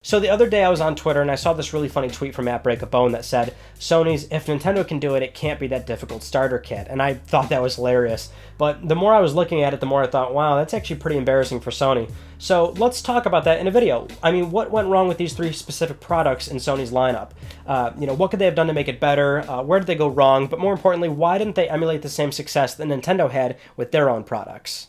So the other day I was on Twitter and I saw this really funny tweet from @BreakABone that said, Sony's "If Nintendo can do it, it can't be that difficult" starter kit. And I thought that was hilarious. But the more I was looking at it, the more I thought, wow, that's actually pretty embarrassing for Sony. So let's talk about that in a video. I mean, what went wrong with these three specific products in Sony's lineup? What could they have done to make it better? Where did they go wrong? But more importantly, why didn't they emulate the same success that Nintendo had with their own products?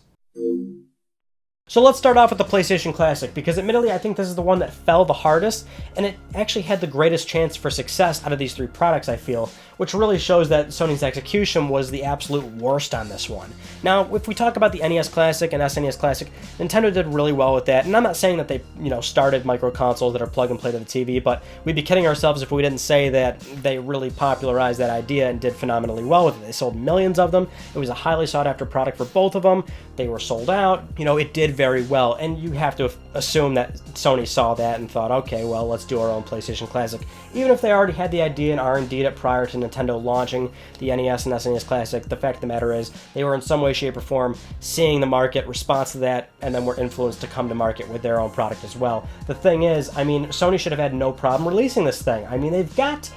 So let's start off with the PlayStation Classic, because admittedly I think this is the one that fell the hardest, and it actually had the greatest chance for success out of these three products, I feel, which really shows that Sony's execution was the absolute worst on this one. Now, if we talk about the NES Classic and SNES Classic, Nintendo did really well with that, and I'm not saying that they, started micro consoles that are plug and play to the TV, but we'd be kidding ourselves if we didn't say that they really popularized that idea and did phenomenally well with it. They sold millions of them. It was a highly sought after product for both of them. They were sold out. It did very well, and you have to assume that Sony saw that and thought, okay, well, let's do our own PlayStation Classic. Even if they already had the idea and R&D'd it prior to Nintendo launching the NES and SNES Classic, the fact of the matter is they were in some way, shape, or form seeing the market, response to that, and then were influenced to come to market with their own product as well. The thing is, Sony should have had no problem releasing this thing. They've got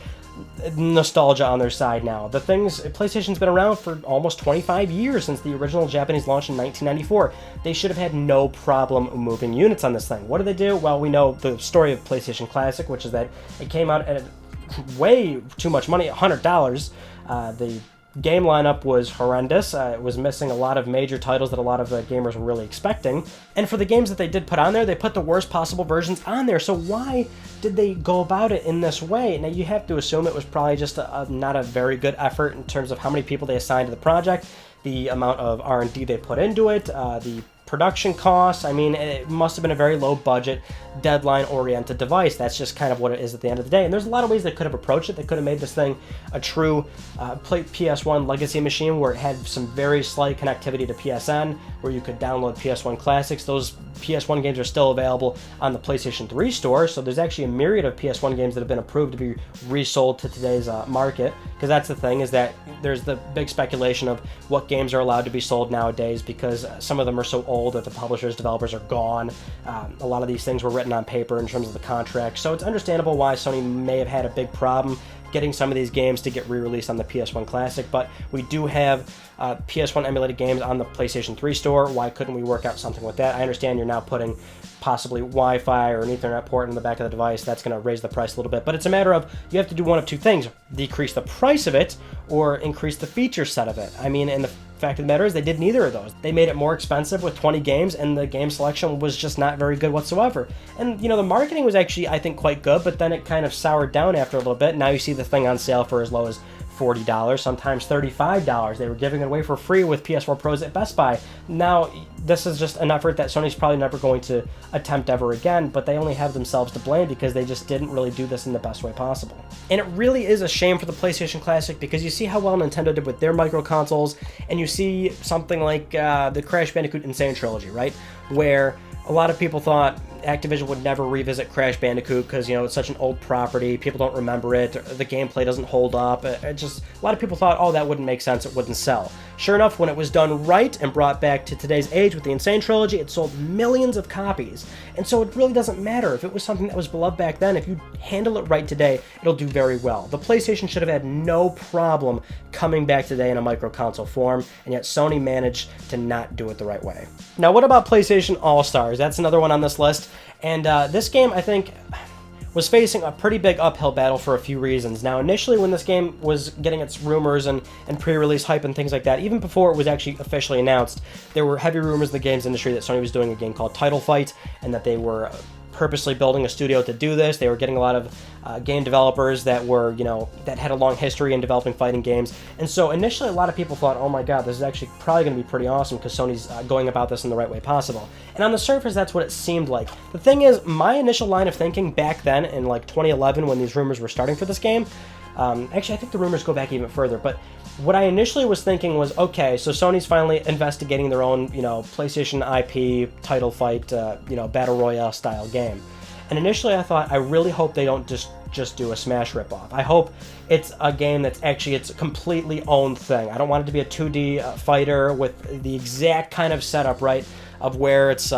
nostalgia on their side now. PlayStation's been around for almost 25 years since the original Japanese launch in 1994. They should have had no problem moving units on this thing. What did they do? Well, we know the story of PlayStation Classic, which is that it came out at way too much money, $100. The game lineup was horrendous. It was missing a lot of major titles that a lot of gamers were really expecting. And for the games that they did put on there, they put the worst possible versions on there. So why did they go about it in this way? Now, you have to assume it was probably just not a very good effort in terms of how many people they assigned to the project, the amount of R&D they put into it, the production costs. It must have been a very low budget, deadline-oriented device. That's just kind of what it is at the end of the day. And there's a lot of ways they could have approached it. They could have made this thing a true PS1 legacy machine where it had some very slight connectivity to PSN, where you could download PS1 classics. Those PS1 games are still available on the PlayStation 3 store, so there's actually a myriad of PS1 games that have been approved to be resold to today's market, because that's the thing, is that there's the big speculation of what games are allowed to be sold nowadays, because some of them are so old that the publishers, developers are gone. A lot of these things were written on paper in terms of the contract, so it's understandable why Sony may have had a big problem getting some of these games to get re-released on the PS1 Classic, but we do have PS1 emulated games on the PlayStation 3 store. Why couldn't we work out something with that? I understand you're now putting possibly Wi-Fi or an Ethernet port in the back of the device. That's going to raise the price a little bit, but it's a matter of you have to do one of two things: decrease the price of it or increase the feature set of it. And the fact of the matter is they did neither of those. They made it more expensive with 20 games, and the game selection was just not very good whatsoever. And the marketing was actually, I think, quite good, but then it kind of soured down after a little bit. Now you see the thing on sale for as low as $40, sometimes $35. They were giving it away for free with PS4 Pros at Best Buy. Now, this is just an effort that Sony's probably never going to attempt ever again, but they only have themselves to blame because they just didn't really do this in the best way possible. And it really is a shame for the PlayStation Classic, because you see how well Nintendo did with their micro consoles, and you see something like the Crash Bandicoot Insane Trilogy, right? Where a lot of people thought Activision would never revisit Crash Bandicoot because, it's such an old property, people don't remember it, the gameplay doesn't hold up. A lot of people thought, oh, that wouldn't make sense, it wouldn't sell. Sure enough, when it was done right and brought back to today's age with the Insane Trilogy, it sold millions of copies. And so it really doesn't matter if it was something that was beloved back then. If you handle it right today, it'll do very well. The PlayStation should have had no problem coming back today in a micro console form, and yet Sony managed to not do it the right way. Now, what about PlayStation All-Stars? That's another one on this list. And this game, I think, was facing a pretty big uphill battle for a few reasons. Now, initially when this game was getting its rumors and pre-release hype and things like that, even before it was actually officially announced, there were heavy rumors in the games industry that Sony was doing a game called Title Fight, and that they were purposely building a studio to do this. They were getting a lot of game developers that were, that had a long history in developing fighting games. And so initially a lot of people thought, oh my god, this is actually probably going to be pretty awesome because Sony's going about this in the right way possible. And on the surface, that's what it seemed like. The thing is, my initial line of thinking back then in 2011 when these rumors were starting for this game, actually I think the rumors go back even further, but what I initially was thinking was, okay, so Sony's finally investigating their own, PlayStation IP title fight, Battle Royale style game. And initially I thought, I really hope they don't just do a Smash ripoff. I hope it's a game that's actually its completely own thing. I don't want it to be a 2D fighter with the exact kind of setup, right, of where it's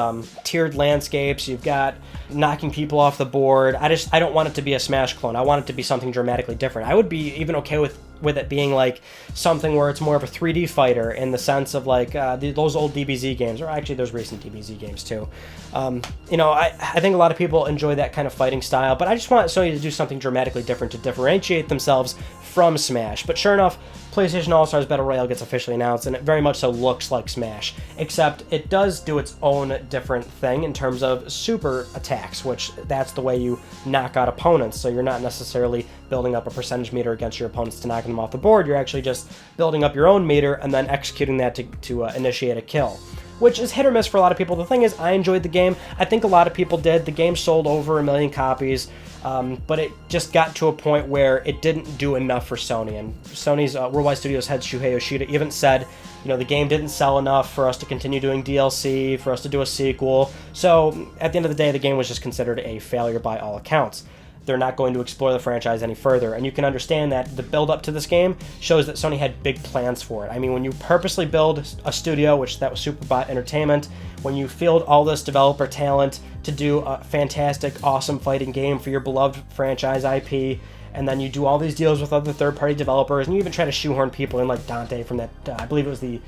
tiered landscapes. You've got knocking people off the board. I don't want it to be a Smash clone. I want it to be something dramatically different. I would be even okay with it being like something where it's more of a 3D fighter in the sense of like those old DBZ games, or actually those recent DBZ games too. You know, I think a lot of people enjoy that kind of fighting style, but I just want Sony to do something dramatically different to differentiate themselves from Smash. But sure enough, PlayStation All-Stars Battle Royale gets officially announced, and it very much so looks like Smash, except it does do its own different thing in terms of super attacks, which that's the way you knock out opponents. So you're not necessarily building up a percentage meter against your opponents to knock them off the board. You're actually just building up your own meter and then executing that to initiate a kill, which is hit or miss for a lot of people. The thing is, I enjoyed the game. I think a lot of people did. The game sold over 1 million copies, but it just got to a point where it didn't do enough for Sony. And Sony's Worldwide Studios head Shuhei Yoshida even said, you know, the game didn't sell enough for us to continue doing DLC, for us to do a sequel. So at the end of the day, the game was just considered a failure by all accounts. They're not going to explore the franchise any further. And you can understand that the build-up to this game shows that Sony had big plans for it. I mean, when you purposely build a studio, which that was Superbot Entertainment, when you field all this developer talent to do a fantastic, awesome fighting game for your beloved franchise IP, and then you do all these deals with other third-party developers, and you even try to shoehorn people in like Dante from that, I believe it was the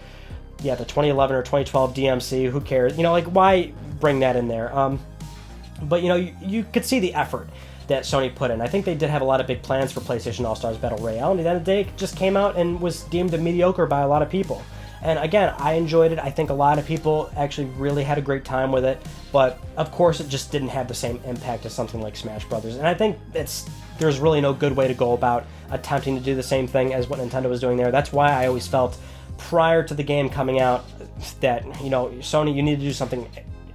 2011 or 2012 DMC, who cares? You know, like, why bring that in there? But, you know, you could see the effort that Sony put in. I think they did have a lot of big plans for PlayStation All-Stars Battle Royale, and at the end of the day, it just came out and was deemed mediocre by a lot of people. And again, I enjoyed it. I think a lot of people actually really had a great time with it, but of course it just didn't have the same impact as something like Smash Brothers. And I think there's really no good way to go about attempting to do the same thing as what Nintendo was doing there. That's why I always felt prior to the game coming out that, you know, Sony, you need to do something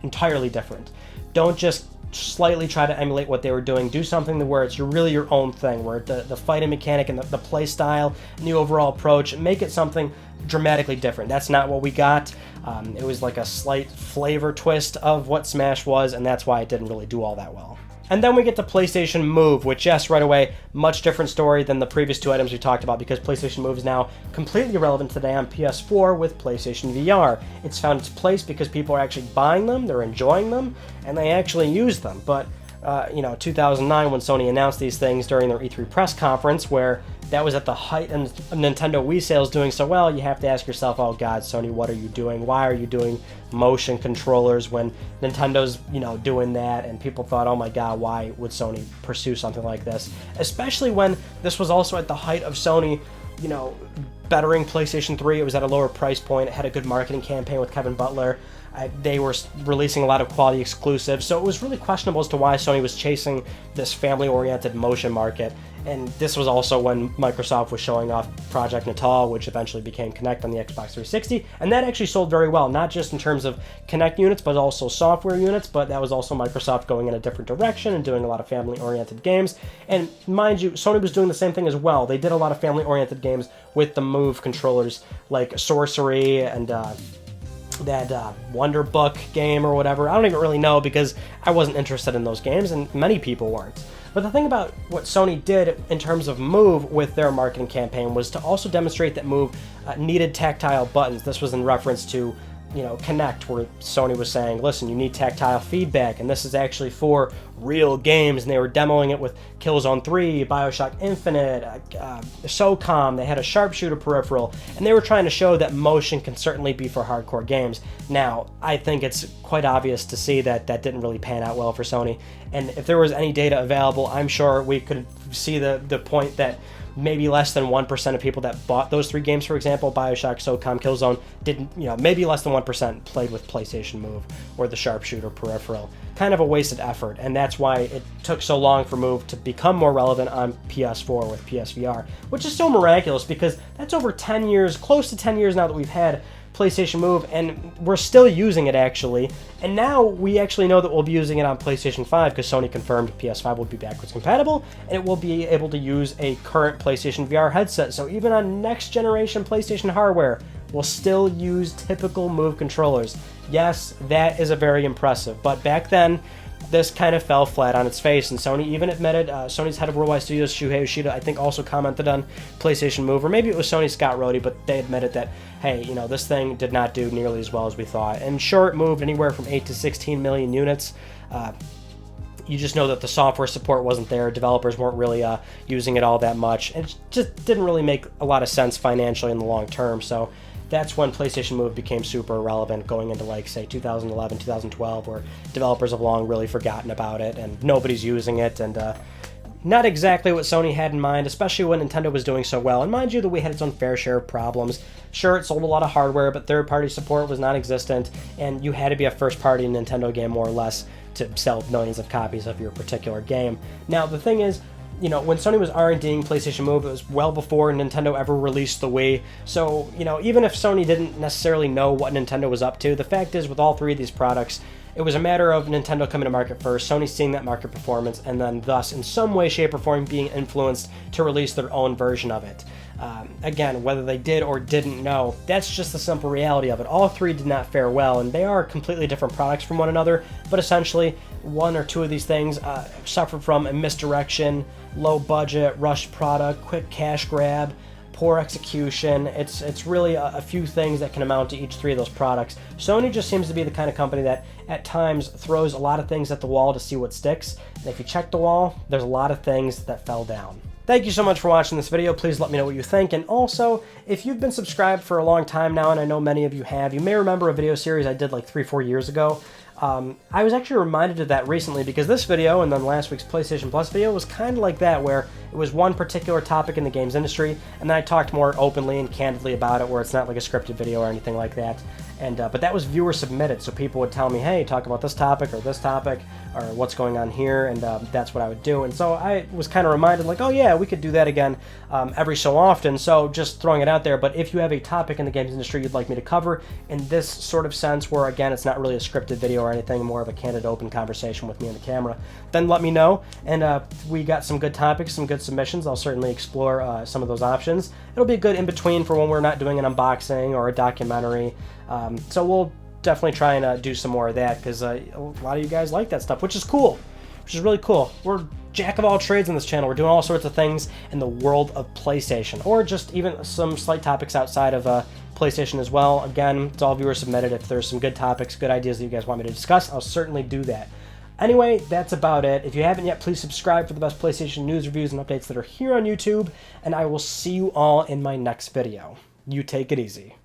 entirely different. Don't just slightly try to emulate what they were doing. Do something where it's really your own thing, where the fighting mechanic and the play style and the overall approach, make it something dramatically different. That's not what we got. It was like a slight flavor twist of what Smash was, and that's why it didn't really do all that well. And then we get to PlayStation Move, which, yes, right away, much different story than the previous two items we talked about, because PlayStation Move is now completely relevant today on PS4 with PlayStation VR. It's found its place because people are actually buying them, they're enjoying them, and they actually use them. But, 2009, when Sony announced these things during their E3 press conference, where that was at the height of Nintendo Wii sales doing so well, you have to ask yourself, oh god, Sony, what are you doing? Why are you doing motion controllers when Nintendo's, doing that? And people thought, oh my god, why would Sony pursue something like this? Especially when this was also at the height of Sony, bettering PlayStation 3. It was at a lower price point. It had a good marketing campaign with Kevin Butler. They were releasing a lot of quality exclusives, so it was really questionable as to why Sony was chasing this family-oriented motion market. And this was also when Microsoft was showing off Project Natal, which eventually became Kinect on the Xbox 360, and that actually sold very well, not just in terms of Kinect units, but also software units. But that was also Microsoft going in a different direction and doing a lot of family-oriented games. And mind you, Sony was doing the same thing as well. They did a lot of family-oriented games with the Move controllers, like Sorcery and that Funderburk game or whatever. I don't even really know, because I wasn't interested in those games, and many people weren't. But the thing about what Sony did in terms of Move with their marketing campaign was to also demonstrate that Move needed tactile buttons. This was in reference to Kinect, where Sony was saying, listen, you need tactile feedback, and this is actually for real games. And they were demoing it with Killzone 3, Bioshock Infinite, SOCOM. They had a sharpshooter peripheral, and they were trying to show that motion can certainly be for hardcore games. Now, I think it's quite obvious to see that that didn't really pan out well for Sony, and if there was any data available, I'm sure we could see the point that maybe less than 1% of people that bought those three games, for example, Bioshock, SOCOM, Killzone, didn't, maybe less than 1% played with PlayStation Move or the sharpshooter peripheral. Kind of a wasted effort, and that's why it took so long for Move to become more relevant on PS4 with PSVR, which is so miraculous, because that's over 10 years, close to 10 years now that we've had PlayStation Move, and we're still using it, actually. And now we actually know that we'll be using it on PlayStation 5, because Sony confirmed PS5 will be backwards compatible, and it will be able to use a current PlayStation VR headset. So even on next generation PlayStation hardware, we'll still use typical Move controllers. Yes, that is a very impressive, but back then, this kind of fell flat on its face, and Sony even admitted, Sony's head of Worldwide Studios, Shuhei Yoshida, I think also commented on PlayStation Move, or maybe it was Sony Scott Rhodey, but they admitted that, hey, this thing did not do nearly as well as we thought. And sure, it moved anywhere from 8 to 16 million units. you just know that the software support wasn't there. Developers weren't really using it all that much. And it just didn't really make a lot of sense financially in the long term. So that's when PlayStation Move became super irrelevant, going into, like, say, 2011, 2012, where developers have long really forgotten about it and nobody's using it. And not exactly what Sony had in mind, especially when Nintendo was doing so well. And mind you, the Wii had its own fair share of problems. Sure, it sold a lot of hardware, but third-party support was non-existent, and you had to be a first-party Nintendo game, more or less, to sell millions of copies of your particular game. Now, the thing is, you know, when Sony was R&Ding PlayStation Move, it was well before Nintendo ever released the Wii. So, you know, even if Sony didn't necessarily know what Nintendo was up to, the fact is, with all three of these products, it was a matter of Nintendo coming to market first, Sony seeing that market performance, and then thus, in some way, shape, or form, being influenced to release their own version of it. Again, whether they did or didn't know, that's just the simple reality of it. All three did not fare well, and they are completely different products from one another, but essentially, one or two of these things suffered from a misdirection, low budget, rushed product, quick cash grab, poor execution. It's really a few things that can amount to each three of those products. Sony just seems to be the kind of company that at times throws a lot of things at the wall to see what sticks. And if you check the wall, there's a lot of things that fell down. Thank you so much for watching this video. Please let me know what you think. And also, if you've been subscribed for a long time now, and I know many of you have, you may remember a video series I did like 3-4 years ago. I was actually reminded of that recently because this video and then last week's PlayStation Plus video was kind of like that, where it was one particular topic in the games industry, and then I talked more openly and candidly about it, where it's not like a scripted video or anything like that. And but that was viewer submitted, so people would tell me, hey, talk about this topic or what's going on here, and that's what I would do. And so I was kind of reminded, like, oh yeah, we could do that again every so often. So just throwing it out there. But if you have a topic in the games industry you'd like me to cover in this sort of sense, where again it's not really a scripted video or anything, more of a candid, open conversation with me and the camera, then let me know. And we got some good topics, some good submissions. I'll certainly explore some of those options. It'll be a good in between for when we're not doing an unboxing or a documentary. So we'll definitely try and do some more of that, because a lot of you guys like that stuff, which is cool, which is really cool. We're jack of all trades on this channel. We're doing all sorts of things in the world of PlayStation, or just even some slight topics outside of PlayStation as well. Again, it's all viewer submitted. If there's some good topics, good ideas that you guys want me to discuss, I'll certainly do that. Anyway, that's about it. If you haven't yet, please subscribe for the best PlayStation news, reviews, and updates that are here on YouTube, and I will see you all in my next video. You take it easy.